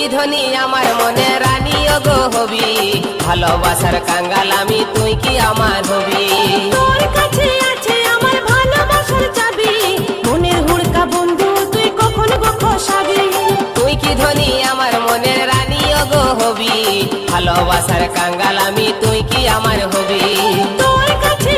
কি ধনী আমার মনে রানী গো হবি, ভালোবাসার কাঙ্গাল আমি তুই কি আমার হবি। তোর কাছে আছে আমার ভালোবাসার চাবি, মনের হুড়কা বন্ধু তুই কখন গো খসাবি। তুই কি ধনী আমার মনের রানী গো হবি, ভালোবাসার কাঙ্গাল আমি তুই কি আমার হবি। তোর কাছে